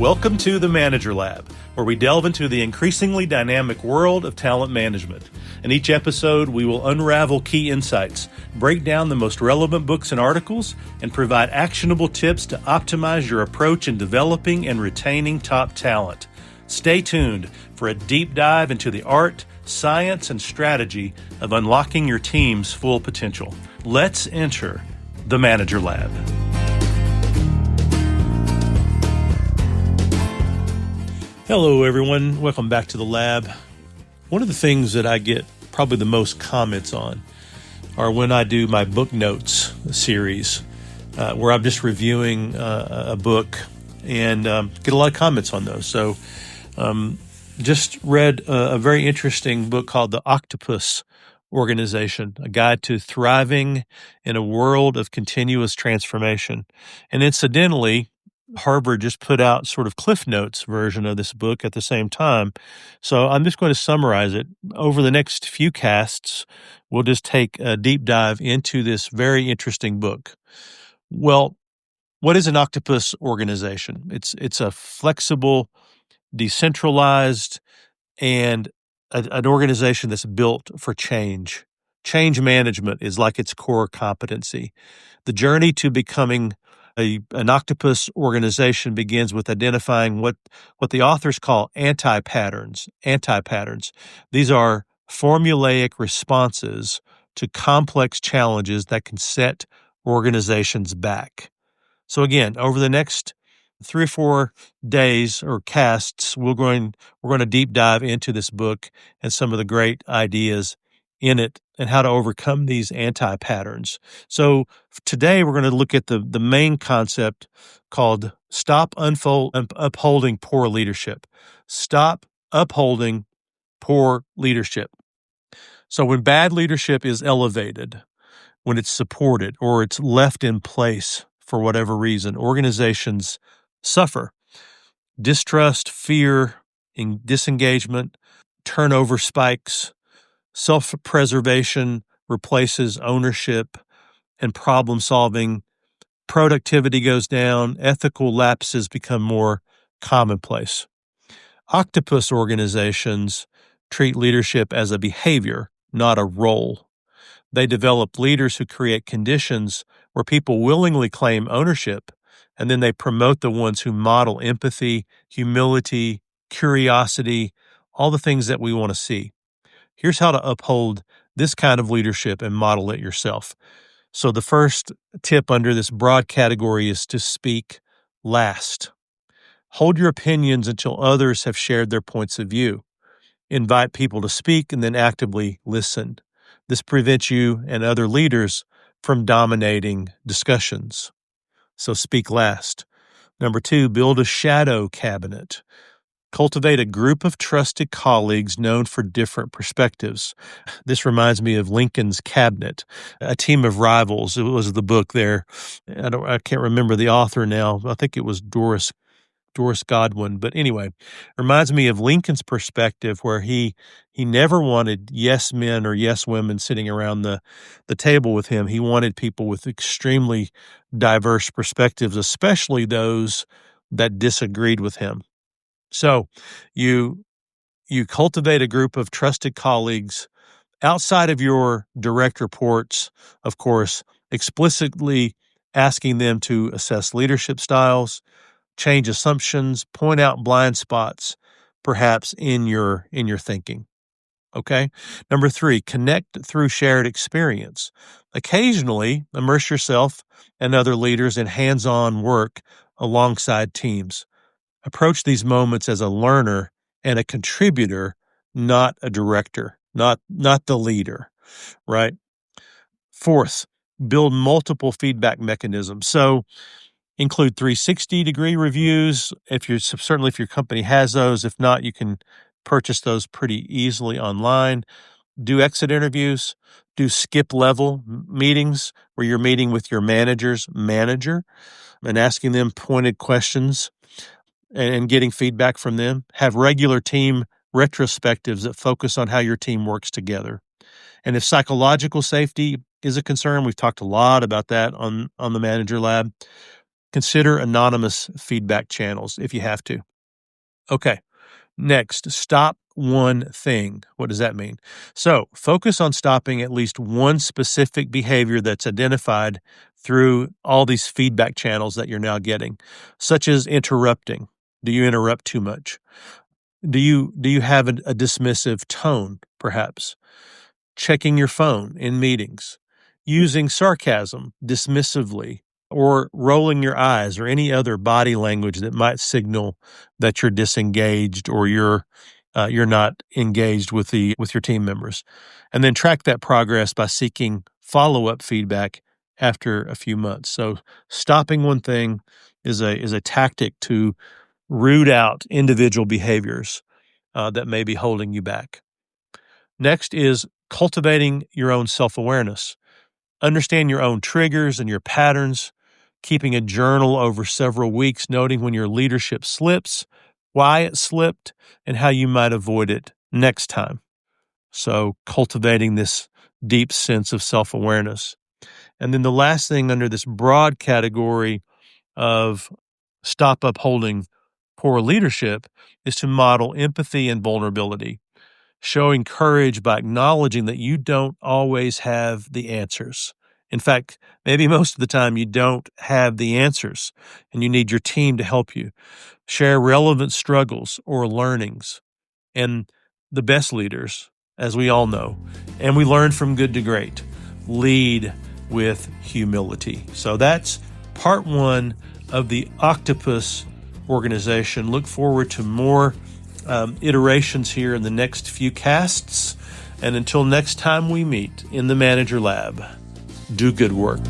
Welcome to the Manager Lab, where we delve into the increasingly dynamic world of talent management. In each episode, we will unravel key insights, break down the most relevant books and articles, and provide actionable tips to optimize your approach in developing and retaining top talent. Stay tuned for a deep dive into the art, science, and strategy of unlocking your team's full potential. Let's enter the Manager Lab. Hello, everyone. Welcome back to the lab. One of the things that I get probably the most comments on are when I do my BookNotes series, where I'm just reviewing a book and get a lot of comments on those. So just read a very interesting book called The Octopus Organization, A Guide to Thriving in a World of Continuous Transformation. And incidentally, Harvard just put out sort of Cliff Notes version of this book at the same time. So I'm just going to summarize it. Over the next few casts, we'll just take a deep dive into this very interesting book. Well, what is an octopus organization? It's a flexible, decentralized, and an organization that's built for change. Change management is like its core competency. The journey to becoming an octopus organization begins with identifying what the authors call anti-patterns. These are formulaic responses to complex challenges that can set organizations back. So again, over the next 3 or 4 days or casts, we're going to deep dive into this book and some of the great ideas in it and how to overcome these anti-patterns. So today we're going to look at the main concept called stop upholding poor leadership. Stop upholding poor leadership. So when bad leadership is elevated, when it's supported or it's left in place for whatever reason, organizations suffer. Distrust, fear, disengagement, turnover spikes. Self-preservation replaces ownership and problem-solving. Productivity goes down. Ethical lapses become more commonplace. Octopus organizations treat leadership as a behavior, not a role. They develop leaders who create conditions where people willingly claim ownership, and then they promote the ones who model empathy, humility, curiosity, all the things that we want to see. Here's how to uphold this kind of leadership and model it yourself. So the first tip under this broad category is to speak last. Hold your opinions until others have shared their points of view. Invite people to speak and then actively listen. This prevents you and other leaders from dominating discussions. So speak last. Number 2, build a shadow cabinet. Cultivate a group of trusted colleagues known for different perspectives. This reminds me of Lincoln's Cabinet, A Team of Rivals. It was the book there. I can't remember the author now. I think it was Doris Godwin. But anyway, it reminds me of Lincoln's perspective where he never wanted yes men or yes women sitting around the table with him. He wanted people with extremely diverse perspectives, especially those that disagreed with him. So you cultivate a group of trusted colleagues outside of your direct reports, of course, explicitly asking them to assess leadership styles, change assumptions, point out blind spots, perhaps in your thinking. Okay? Number 3, connect through shared experience. Occasionally, immerse yourself and other leaders in hands-on work alongside teams. Approach these moments as a learner and a contributor, not a director, not the leader, right? 4th, build multiple feedback mechanisms. So include 360-degree reviews if your company has those. If not, you can purchase those pretty easily online. Do exit interviews, do skip level meetings where you're meeting with your manager's manager and asking them pointed questions and getting feedback from them. Have regular team retrospectives that focus on how your team works together. And if psychological safety is a concern, we've talked a lot about that on the Manager Lab, Consider anonymous feedback channels if you have to. Okay. Next, stop one thing. What does that mean? So focus on stopping at least one specific behavior that's identified through all these feedback channels that you're now getting, such as interrupting. Do you interrupt too much? Do you have a dismissive tone, perhaps? Checking your phone in meetings, using sarcasm dismissively, or rolling your eyes or any other body language that might signal that you're disengaged or you're not engaged with your team members. And then track that progress by seeking follow-up feedback after a few months. So stopping one thing is a tactic to root out individual behaviors that may be holding you back. Next is cultivating your own self-awareness. Understand your own triggers and your patterns, keeping a journal over several weeks, noting when your leadership slips, why it slipped, and how you might avoid it next time. So cultivating this deep sense of self-awareness. And then the last thing under this broad category of stop upholding poor leadership is to model empathy and vulnerability, showing courage by acknowledging that you don't always have the answers. In fact, maybe most of the time you don't have the answers and you need your team to help you. Share relevant struggles or learnings. And the best leaders, as we all know, and we learn from good to great, lead with humility. So that's part one of the Octopus Organization. Look forward to more iterations here in the next few casts. And until next time we meet in the Manager Lab, do good work.